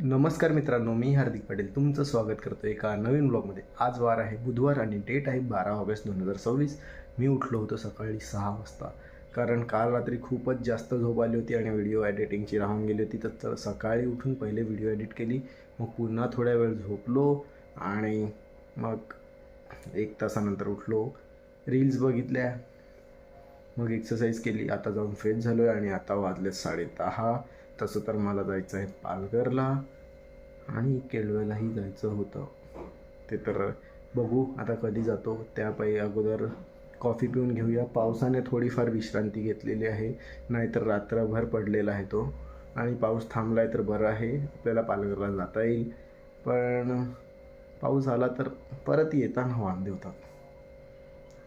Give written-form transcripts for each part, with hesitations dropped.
नमस्कार मित्रांनो, मी हार्दिक पाटील तुमचं स्वागत करतो एका नवीन ब्लॉगमध्ये. आज वार आहे बुधवार आणि डेट आहे 12 ऑगस्ट 2026. मी उठलो होतो सकाळी 6 वाजता, कारण काल रात्री खूपच जास्त झोप आली होती आणि व्हिडिओ एडिटिंगची राहून गेली होती. तर सकाळी उठून पहिले व्हिडिओ एडिट केली, मग पुन्हा थोड्या वेळ झोपलो आणि मग 1 तासानंतर उठलो, रील्स बघितल्या, मग एक्सरसाइज केली. आता जाऊन फ्रेश झालो आहे आणि आता वाजले 10:30. तसं तर मला जायचं आहे पालघरला आणि केळव्यालाही जायचं होतं. ते तर बघू आता कधी जातो. त्यापायी अगोदर कॉफी पिऊन घेऊया. पावसाने थोडीफार विश्रांती घेतलेली आहे, नाहीतर रात्रभर पडलेला आहे तो. आणि पाऊस थांबला आहे तर बरं आहे, आपल्याला पालघरला जाता येईल. पण पाऊस आला तर परत येताना वांदे होतात.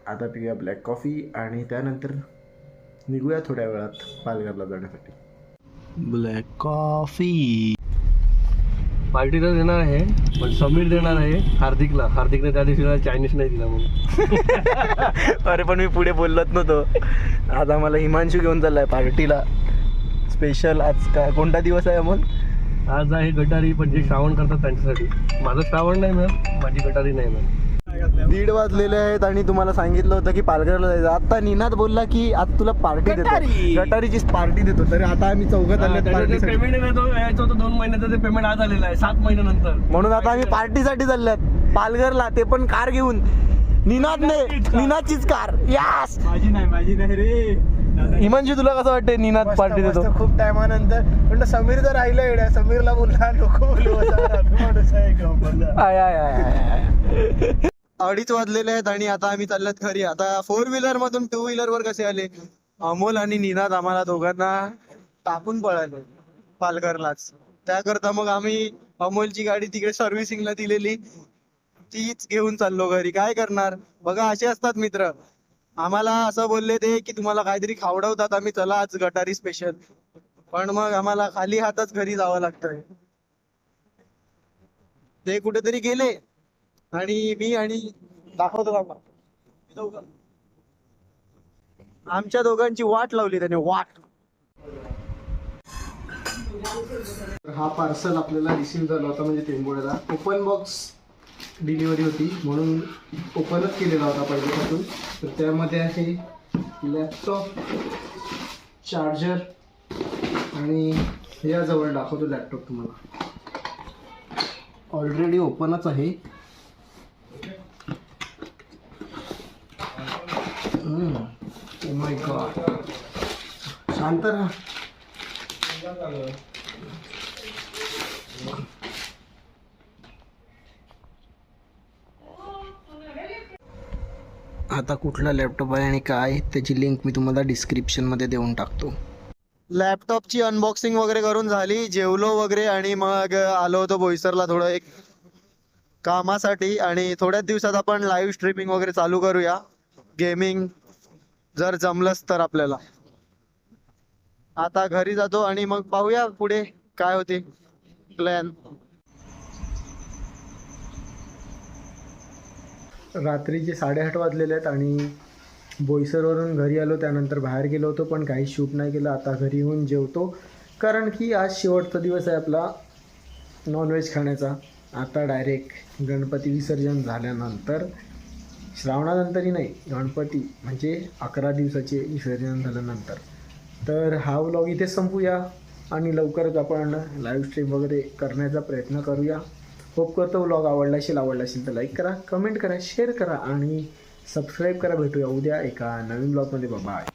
आता पिऊया ब्लॅक कॉफी आणि त्यानंतर निघूया थोड्या वेळात पालघरला जाण्यासाठी. ब्लॅक कॉफी पार्टी तर देणार आहे, पण समीर देणार आहे हार्दिकला. हार्दिकने त्या दिवशी चायनीज नाही दिला म्हणून. अरे पण मी पुढे बोललोच नव्हतो. आता मला हिमांशू घेऊन चाललाय पार्टीला स्पेशल. आज काय कोणता दिवस आहे अमोल? आज आहे गटारी, पण जे श्रावण करतात त्यांच्यासाठी. माझं श्रावण नाही मिळत, माझी गटारी नाही मिळत. 1:30 वाजलेले आहेत आणि तुम्हाला सांगितलं होतं की पालघरला जायचं. आता निनाद बोलला की आज तुला पार्टी देतो, गटारीची पार्टी देतो. तरी आता आम्ही चौघात आले पेमेंट यायचं होतं 2 महिन्याचं, ते पेमेंट आज आलेलं आहे 7 महिन्यानंतर. म्हणून आता आम्ही पार्टीसाठी चालल्यात पालघरला, ते पण कार घेऊन. निनादचीच कार. यास माझी नाही रे. हिमांशू तुला कसं वाटतंय निनाद पार्टी देतो? खूप टायमानंतर. पण समीर तर राहिलं येड्या. समीरला बोलला नको बोलू. 2:30 वाजलेले आहेत आणि आता आम्ही चालल्यात घरी. आता 4 व्हीलर मधून 2 व्हीलर वर कसे आले अमोल आणि निनाद? आम्हाला दोघांना टाकून पळाले पालघरलाच. त्याकरता मग आम्ही अमोलची गाडी तिकडे सर्व्हिसिंगला दिलेली, तीच घेऊन चाललो घरी. काय करणार बघा, असे असतात मित्र. आम्हाला असं बोलले ते की तुम्हाला काहीतरी खावडवतात आम्ही, चला आज गटारी स्पेशल. पण मग आम्हाला खाली हातच घरी जावं लागतंय. ते कुठेतरी गेले आणि मी आणि दाखवतो बाबा, आमच्या दोघांची वाट लावली त्याने, वाट. हा पार्सल आपल्याला रिसीव्ह झाला होता, म्हणजे टेंबोड्याला. ओपन बॉक्स डिलिव्हरी होती म्हणून ओपनच केलेला होता पहिल्यापासून. तर त्यामध्ये आहे लॅपटॉप, चार्जर आणि याजवळ दाखवतो लॅपटॉप तुम्हाला. ऑलरेडी ओपनच आहे. ओ माय गॉड, शांत राहा. आता कुठला लॅपटॉप आहे आणि काय त्याची लिंक मी तुम्हाला डिस्क्रिप्शनमध्ये देऊन टाकतो. लॅपटॉपची अनबॉक्सिंग वगैरे करून झाली, जेवलो वगैरे आणि मग आलो होतो बोईसरला थोडं एक कामासाठी. आणि थोड्याच दिवसात आपण लाईव्ह स्ट्रीमिंग वगैरे चालू करूया, गेमिंग जर जमलंच तर आपल्याला. आता घरी जातो आणि मग पाहूया पुढे काय होते प्लॅन. रात्रीचे 8:30 वाजलेले आहेत आणि बोईसरवरून घरी आलो. त्यानंतर बाहेर गेलो होतो पण काही शूट नाही केलं. आता घरी येऊन जेवतो, कारण की आज शेवटचा दिवस आहे आपला नॉनव्हेज खाण्याचा. आता डायरेक्ट गणपती विसर्जन झाल्यानंतर, श्रावणानंतरही नाही, गणपती म्हणजे 11 दिवसाचे विसर्जन झाल्यानंतर. तर हा व्लॉग इथे संपूया आणि लवकरच आपण लाईव्ह स्ट्रीम वगैरे करण्याचा प्रयत्न करूया. होप करतो व्लॉग आवडला असेल तर लाईक करा, कमेंट करा, शेअर करा आणि सबस्क्राईब करा. भेटूया उद्या एका नवीन ब्लॉगमध्ये. बाय.